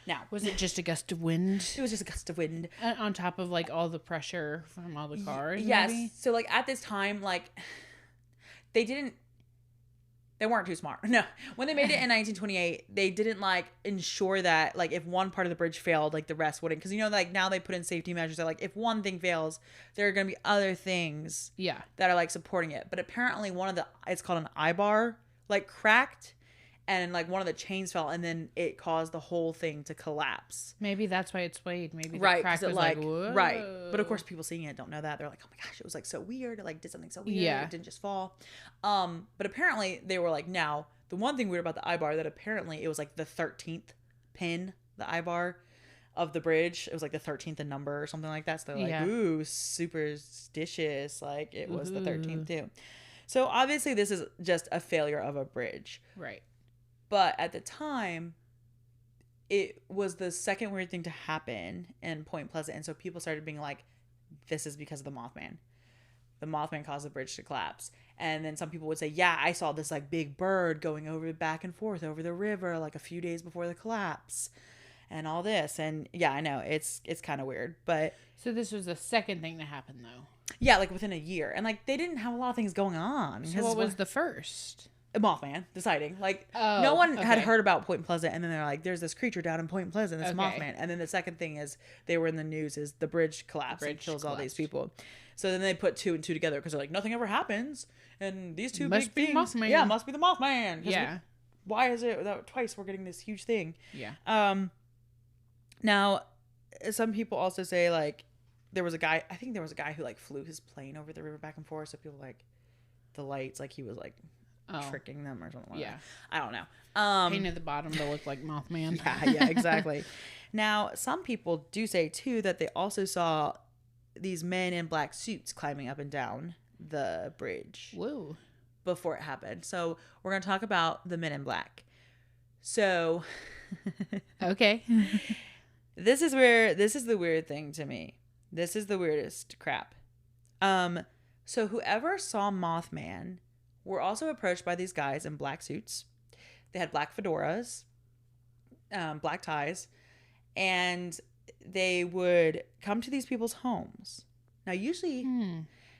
Now, was it just a gust of wind? It was just a gust of wind. On top of like all the pressure from all the cars? Yes. Maybe? So like at this time, like they weren't too smart. No. When they made it in 1928, they didn't like ensure that like if one part of the bridge failed, like the rest wouldn't. Because you know, like now they put in safety measures that like if one thing fails, there are going to be other things that are like supporting it. But apparently it's called an eye-bar, like cracked. And like one of the chains fell, and then it caused the whole thing to collapse. Maybe that's why it swayed. Maybe the right, crack was like whoa. Right. But of course, people seeing it don't know that. They're like, oh my gosh, it was like so weird. It like did something so weird. Yeah. It didn't just fall. But apparently they were like, now the one thing weird about the eye bar that apparently it was like the 13th pin, the eye bar of the bridge. It was like the 13th in number or something like that. So they're like, ooh, superstitious. Like it was the 13th too. So obviously this is just a failure of a bridge. Right. But at the time, it was the second weird thing to happen in Point Pleasant. And so people started being like, this is because of the Mothman. The Mothman caused the bridge to collapse. And then some people would say, yeah, I saw this like big bird going over back and forth over the river like a few days before the collapse and all this. And yeah, I know it's kind of weird, but. So this was the second thing to happen though. Yeah, like within a year. And like they didn't have a lot of things going on. So what was the first? Mothman, the sighting. Like, no one had heard about Point Pleasant, and then they're like, there's this creature down in Point Pleasant, it's Mothman. And then the second thing is, they were in the news, is the bridge collapsed and kills all these people. So then they put two and two together, because they're like, nothing ever happens, and these two big beings, Mothman. Yeah, must be the Mothman. Yeah. Why is it that twice we're getting this huge thing? Yeah. Now, some people also say, like, there was a guy, I think there was a guy who like flew his plane over the river back and forth. So people like the lights, like he was like tricking them or something like that. I don't know. Painted the bottom to look like Mothman. Yeah, exactly. Now, some people do say too that they also saw these men in black suits climbing up and down the bridge. Whoa. Before it happened. So we're going to talk about the men in black. So okay. this is the weird thing to me. This is the weirdest crap. So whoever saw Mothman were also approached by these guys in black suits. They had black fedoras, black ties, and they would come to these people's homes. Now, usually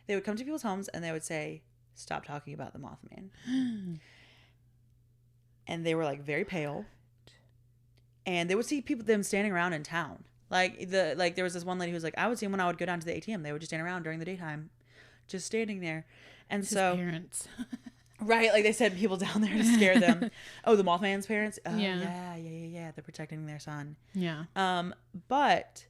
they would come to people's homes and they would say, "Stop talking about the Mothman." And they were like very pale. And they would see them standing around in town. Like there was this one lady who was like, I would see them when I would go down to the ATM. They would just stand around during the daytime, just standing there. And His so parents. Right, like they sent people down there to scare them. Oh, the Mothman's parents? Oh, yeah. Yeah. They're protecting their son. Yeah. But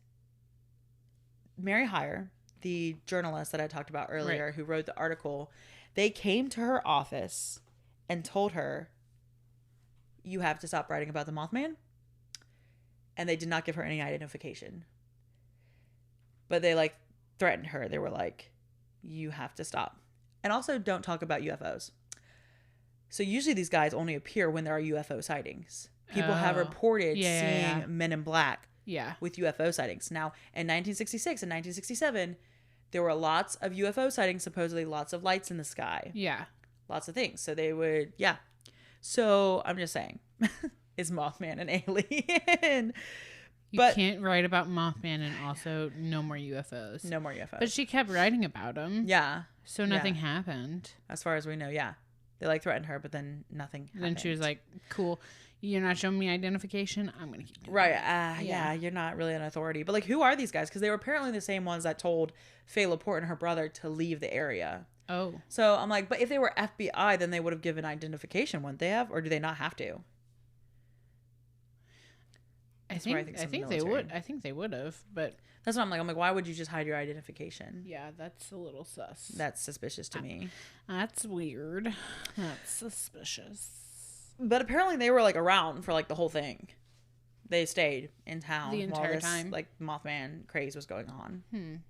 Mary Heyer, the journalist that I talked about earlier, who wrote the article, they came to her office and told her, "You have to stop writing about the Mothman." And they did not give her any identification. But they like threatened her. They were like, "You have to stop. And also don't talk about UFOs." So usually these guys only appear when there are UFO sightings. People have reported seeing men in black with UFO sightings. Now, in 1966 and 1967, there were lots of UFO sightings, supposedly lots of lights in the sky. Yeah. Lots of things. So they would, So I'm just saying, is Mothman an alien? You can't write about Mothman and also no more UFOs. No more UFOs. But she kept writing about them. Yeah. So nothing happened. As far as we know, yeah. They like threatened her, but then nothing happened. Then she was like, "Cool, you're not showing me identification. I'm going to keep doing Right. it." Yeah, you're not really an authority. But like, who are these guys? Because they were apparently the same ones that told Faye Laporte and her brother to leave the area. Oh. So I'm like, but if they were FBI, then they would have given identification, wouldn't they have? Or do they not have to? I think they would. I think they would have, but that's what I'm like. I'm like, why would you just hide your identification? Yeah, that's a little sus. That's suspicious to me. That's weird. That's suspicious. But apparently they were like around for like the whole thing. They stayed in town the entire while this, time. like Mothman craze was going on.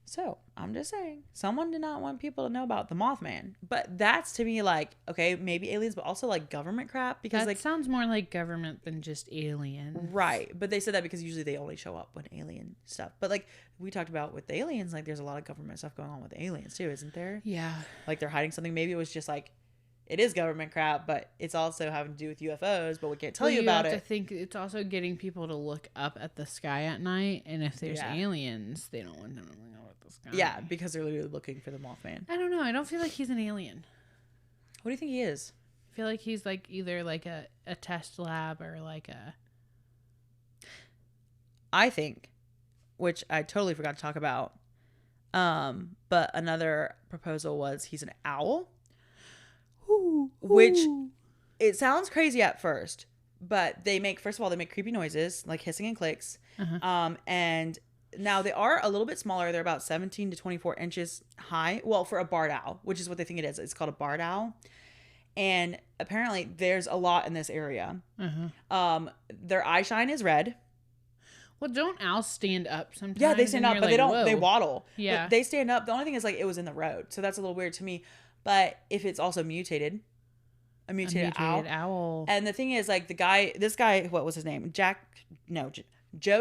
So I'm just saying, someone did not want people to know about the Mothman. But that's to me like, okay, maybe aliens, but also like government crap, because that like sounds more like government than just alien. Right. But they said that because usually they only show up when alien stuff. But like we talked about with the aliens, like there's a lot of government stuff going on with the aliens too, isn't there? Yeah. Like they're hiding something. Maybe it was just like, it is government crap, but it's also having to do with UFOs, but we can't tell you about it. I think it's also getting people to look up at the sky at night, and if there's aliens, they don't want them to know about the sky. Yeah, because they're literally looking for the Mothman. I don't know. I don't feel like he's an alien. What do you think he is? I feel like he's like either like a test lab or like a... I think, which I totally forgot to talk about, but another proposal was he's an owl. Which it sounds crazy at first, but first of all, they make creepy noises like hissing and clicks. And now they are a little bit smaller. They're about 17 to 24 inches high. Well, for a barred owl, which is what they think it is. It's called a barred owl. And apparently there's a lot in this area. Their eye shine is red. Well, don't owls stand up sometimes? Yeah, they stand up, but like, they don't. Whoa. They waddle. Yeah, but they stand up. The only thing is like it was in the road, so that's a little weird to me. But if it's also a mutated owl. And the thing is, like this guy, what was his name? Joe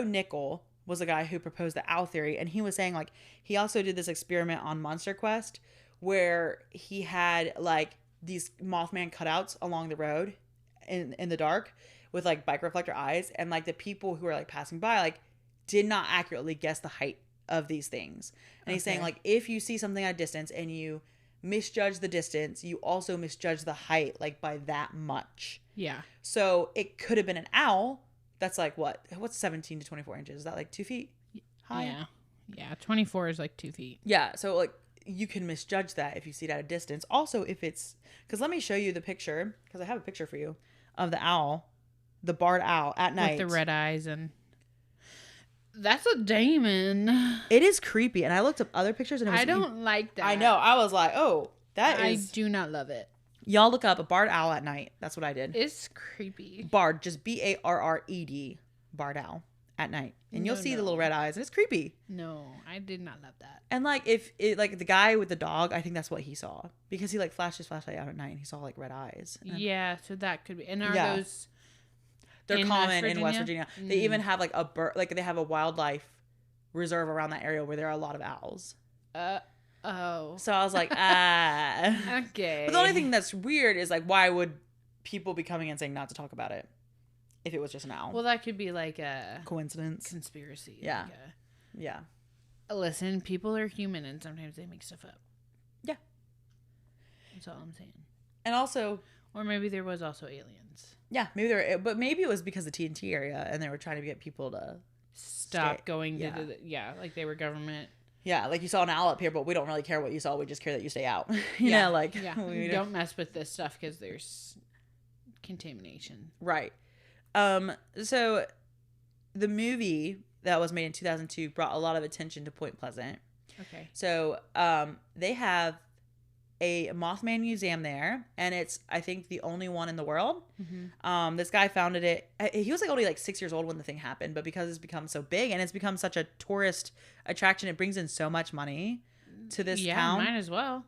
Nickel was the guy who proposed the owl theory. And he was saying like, he also did this experiment on Monster Quest where he had like these Mothman cutouts along the road in the dark with like bike reflector eyes. And like the people who were like passing by, like did not accurately guess the height of these things. And he's saying like, if you see something at a distance and you misjudge the distance, you also misjudge the height like by that much. Yeah. So it could have been an owl that's like what's 17 to 24 inches? Is that like 2 feet high? Yeah. 24 is like 2 feet. Yeah. So like you can misjudge that if you see it at a distance. Also, if it's, because let me show you the picture, because I have a picture for you of the owl, the barred owl at night with the red eyes. And That's a demon. It is creepy. And I looked up other pictures and it was... I don't like that. I know. I was like, oh, I do not love it. Y'all look up a barred owl at night. That's what I did. It's creepy. Barred, just Barred, barred owl at night. And you'll see the little red eyes. And it's creepy. No, I did not love that. And like the guy with the dog, I think that's what he saw. Because he like flashed his flashlight out at night and he saw like red eyes. Yeah, so that could be. And are those... They're common in West Virginia. They even have like a bird, like they have a wildlife reserve around that area where there are a lot of owls. Oh. So I was like, Okay. But the only thing that's weird is like, why would people be coming and saying not to talk about it if it was just an owl? Well, that could be like a coincidence, conspiracy. Yeah. Like yeah. Listen, people are human and sometimes they make stuff up. Yeah. That's all I'm saying. And also, or maybe there was also aliens. Yeah, but maybe it was because of the TNT area and they were trying to get people to stop going to like they were government. Yeah, like you saw an owl up here, but we don't really care what you saw. We just care that you stay out. you know, like we don't mess with this stuff because there's contamination. Right. So the movie that was made in 2002 brought a lot of attention to Point Pleasant. Okay. So they have a Mothman museum there, and it's, I think, the only one in the world. Mm-hmm. This guy founded it. He was like only like 6 years old when the thing happened, but because it's become so big and it's become such a tourist attraction, it brings in so much money to this town. Yeah, might as well.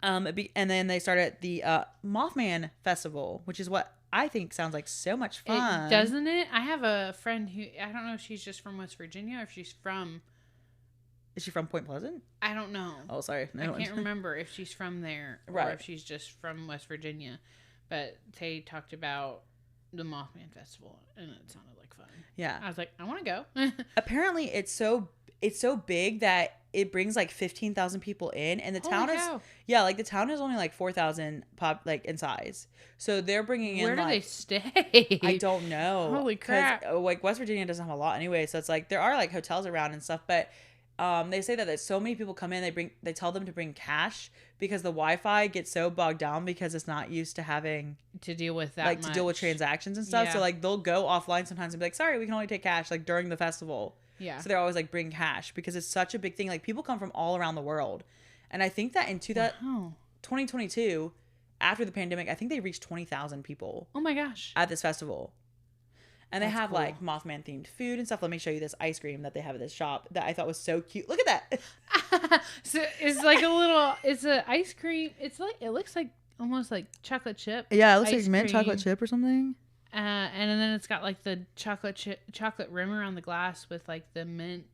And then they started the Mothman Festival, which is what I think sounds like so much fun. Doesn't it? I have a friend who, I don't know if she's just from West Virginia or if she's from... Is she from Point Pleasant? I don't know. Oh, sorry. I can't remember if she's from there or if she's just from West Virginia. But they talked about the Mothman Festival, and it sounded like fun. Yeah. I was like, I want to go. Apparently, it's so big that it brings like 15,000 people in, and the town is the town is only like 4,000 in size. So they're bringing in. Where do they stay? I don't know. Holy crap! Like West Virginia doesn't have a lot anyway, so it's like there are like hotels around and stuff, but. They say that so many people come in, they tell them to bring cash because the Wi-Fi gets so bogged down because it's not used to having to deal with that like much. To deal with transactions and stuff. Yeah. So like they'll go offline sometimes and be like, sorry, we can only take cash like during the festival. Yeah. So they're always like bring cash because it's such a big thing. Like people come from all around the world, and I think that in 2022, after the pandemic, I think they reached 20,000 people. Oh my gosh! At this festival. And they have like Mothman themed food and stuff. Let me show you this ice cream that they have at this shop that I thought was so cute. Look at that. So it's like it's an ice cream. It's like, it looks like almost like chocolate chip. Yeah, it looks like mint chocolate chip or something. And then it's got like the chocolate rim around the glass with like the mint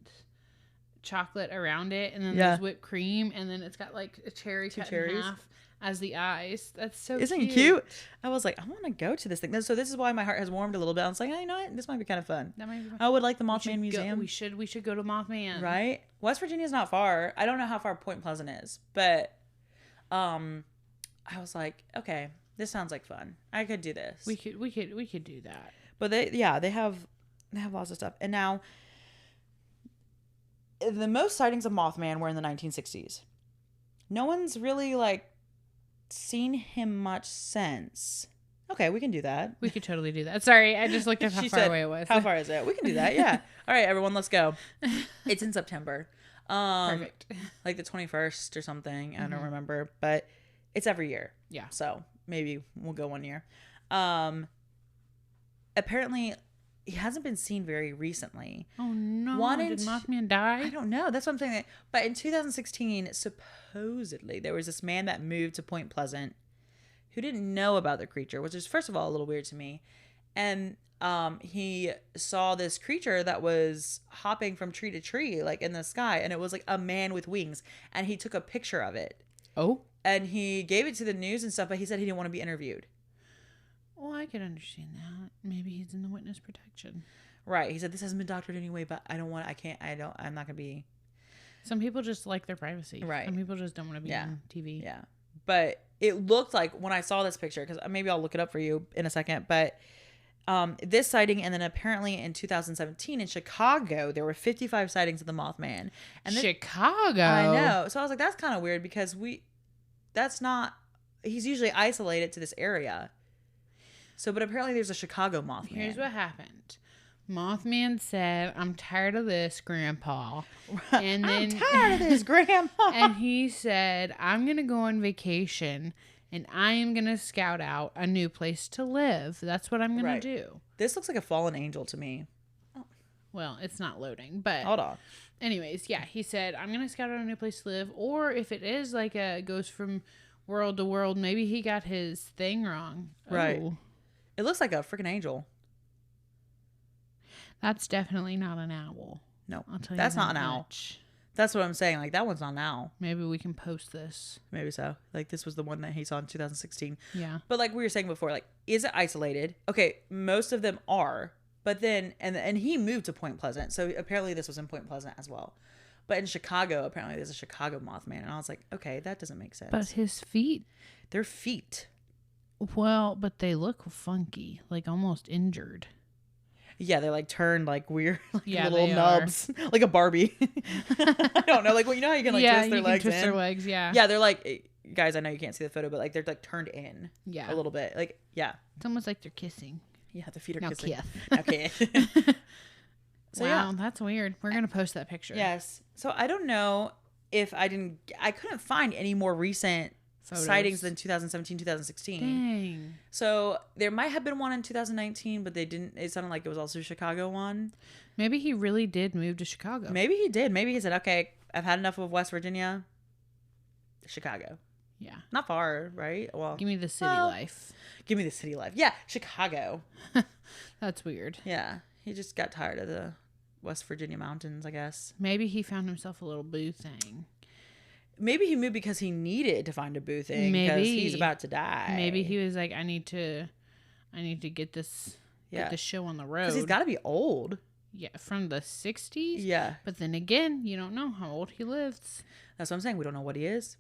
chocolate around it. And then there's whipped cream. And then it's got like a cherry cut in half as the eyes. That's so Isn't it cute? I was like, I want to go to this thing. So this is why my heart has warmed a little bit. I was like, you know what? This might be kind of fun. That might be fun. I would like the Mothman Museum. We should go to Mothman. Right? West Virginia's not far. I don't know how far Point Pleasant is, but I was like, okay, this sounds like fun. I could do this. We could do that. But they have lots of stuff. And now the most sightings of Mothman were in the 1960s. No one's really like seen him much since. Okay, we can do that. We could totally do that. Sorry, I just looked at how far away it was. How far is it? We can do that. Yeah. All right, everyone, let's go. It's in September. Perfect. Like the 21st or something. I don't remember, but it's every year. Yeah. So maybe we'll go one year. Apparently, he hasn't been seen very recently. Oh no! Did Mothman die? I don't know. That's what I'm saying. But in 2016, supposedly there was this man that moved to Point Pleasant who didn't know about the creature, which is first of all a little weird to me. And he saw this creature that was hopping from tree to tree, like in the sky, and it was like a man with wings. And he took a picture of it. Oh. And he gave it to the news and stuff, but he said he didn't want to be interviewed. Well, I could understand that. Maybe he's in the witness protection. Right. He said, this hasn't been doctored anyway, but I'm not going to be. Some people just like their privacy. Right. Some people just don't want to be on TV. Yeah. But it looked like when I saw this picture, because maybe I'll look it up for you in a second, but this sighting, and then apparently in 2017 in Chicago, there were 55 sightings of the Mothman. And Chicago? I know. So I was like, that's kind of weird because he's usually isolated to this area. So, but apparently there's a Chicago Mothman. Here's what happened. Mothman said, "I'm tired of this, Grandpa." And then, I'm tired of this, Grandpa. And he said, "I'm going to go on vacation and I am going to scout out a new place to live. That's what I'm going to do." This looks like a fallen angel to me. Well, it's not loading, but hold on. Anyways, yeah, he said, "I'm going to scout out a new place to live." Or if it is like goes from world to world, maybe he got his thing wrong. Right. Oh. It looks like a freaking angel. That's definitely not an owl. No, I'll tell that's you not that an owl. much. That's what I'm saying. Like, that one's not an owl. Maybe we can post this. Maybe so. Like, this was the one that he saw in 2016. Yeah. But like we were saying before, like, is it isolated? Okay, most of them are. But then, and he moved to Point Pleasant. So apparently this was in Point Pleasant as well. But in Chicago, apparently there's a Chicago Mothman. And I was like, okay, that doesn't make sense. But his feet. They're feet. Well, but they look funky. Like almost injured. Yeah, they're like turned like weird, like little they nubs, like a Barbie. I don't know, like, well, you know how you can like twist their legs twist in? their legs, yeah. Yeah, they're like, guys, I know you can't see the photo, but like they're like turned in, yeah, a little bit, like, yeah. It's almost like they're kissing. Yeah, the feet are now kissing. Kiss. Okay. So, wow, yeah. That's weird. We're gonna post that picture. Yes. So I don't know if I couldn't find any more recent sightings than 2017, 2016. Dang. So there might have been one in 2019, but they didn't. It sounded like it was also a Chicago one. Maybe he really did move to Chicago. Maybe he did. Maybe he said, "Okay, I've had enough of West Virginia. Chicago." Yeah. Not far, right? Well, Give me the city life. Give me the city life. Yeah, Chicago. That's weird. Yeah, he just got tired of the West Virginia mountains, I guess. Maybe he found himself a little boo thing. Maybe he moved because he needed to find a boo thing because he's about to die. Maybe he was like, I need to get this show on the road. Because he's got to be old. Yeah, from the 60s. Yeah. But then again, you don't know how old he lives. That's what I'm saying. We don't know what he is.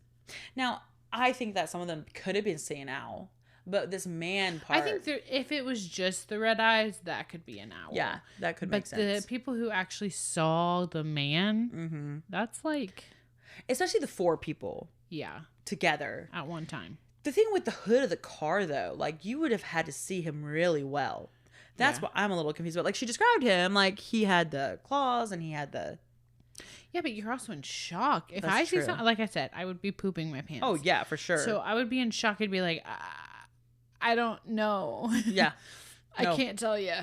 Now, I think that some of them could have been seeing owl. But this man part. I think if it was just the red eyes, that could be an owl. Yeah, that could make sense. But the people who actually saw the man, that's like. Especially the 4 people. Yeah. Together. At one time. The thing with the hood of the car, though, like, you would have had to see him really well. That's what I'm a little confused about. Like, she described him, like, he had the claws and he had the... Yeah, but you're also in shock. If That's I see true. something, like I said, I would be pooping my pants. Oh, yeah, for sure. So I would be in shock. I'd be like, I don't know. Yeah. I can't tell you.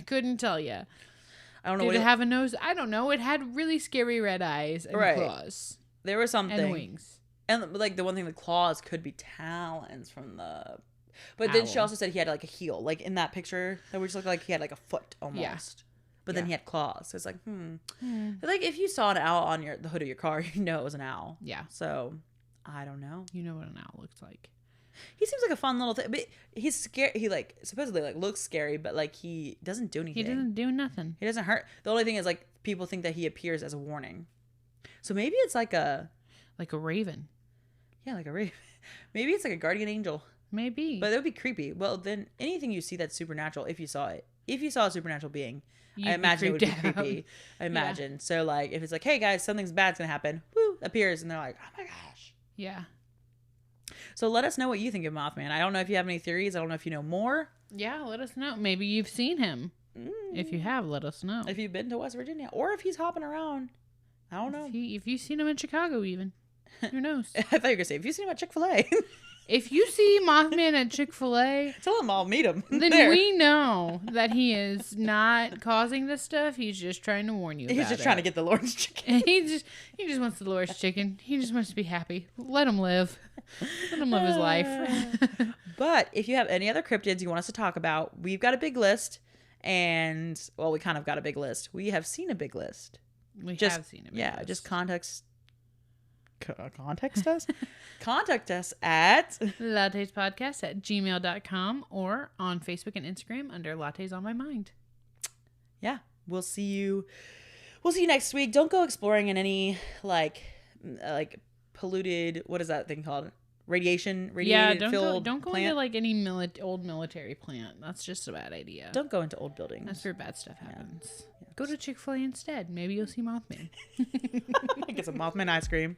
Couldn't tell you. I don't know. Did it have a nose? I don't know. It had really scary red eyes and claws. There was something. And wings. And, like, the one thing, the claws could be talons from the... But then she also said he had, like, a heel. Like, in that picture, that we just looked like he had, like, a foot almost. Yeah. But then he had claws. So it's like, Like, if you saw an owl on the hood of your car, you know it was an owl. Yeah. So, I don't know. You know what an owl looks like. He seems like a fun little thing. But he's scary. He, like, supposedly, like, looks scary, but, like, he doesn't do anything. He doesn't do nothing. He doesn't hurt. The only thing is, like, people think that he appears as a warning. So maybe it's like a... Like a raven. Yeah, like a raven. Maybe it's like a guardian angel. Maybe. But that would be creepy. Well, then anything you see that's supernatural, if you saw it, if you saw a supernatural being, I imagine it would be creepy. I imagine. Yeah. So, like, if it's like, hey, guys, something's bad's going to happen, woo, appears, and they're like, oh my gosh. Yeah. So let us know what you think of Mothman. I don't know if you have any theories. I don't know if you know more. Yeah, let us know. Maybe you've seen him. If you have, let us know. If you've been to West Virginia, or if he's hopping around. I don't know. If you've seen him in Chicago, even. Who knows? I thought you were going to say, if you've seen him at Chick-fil-A. If you see Mothman at Chick-fil-A, tell him I'll meet him. Then we know that he is not causing this stuff. He's just trying to warn you. He's just trying to get the Lord's chicken. he just wants the Lord's chicken. He just wants to be happy. Let him live. Let him live his life. But if you have any other cryptids you want us to talk about, we've got a big list. And, well, we kind of got a big list. We have seen a big list. We have seen a big list. Yeah, just contact us? Contact us at lattespodcast@gmail.com or on Facebook and Instagram under Lattes on My Mind. Yeah, we'll see you next week. Don't go exploring in any like polluted, what is that thing called? Radiated don't go plant. into like any old military plant. That's just a bad idea. Don't go into old buildings. That's where bad stuff happens. Yeah. Go to Chick-fil-A instead. Maybe you'll see Mothman. Get some Mothman ice cream.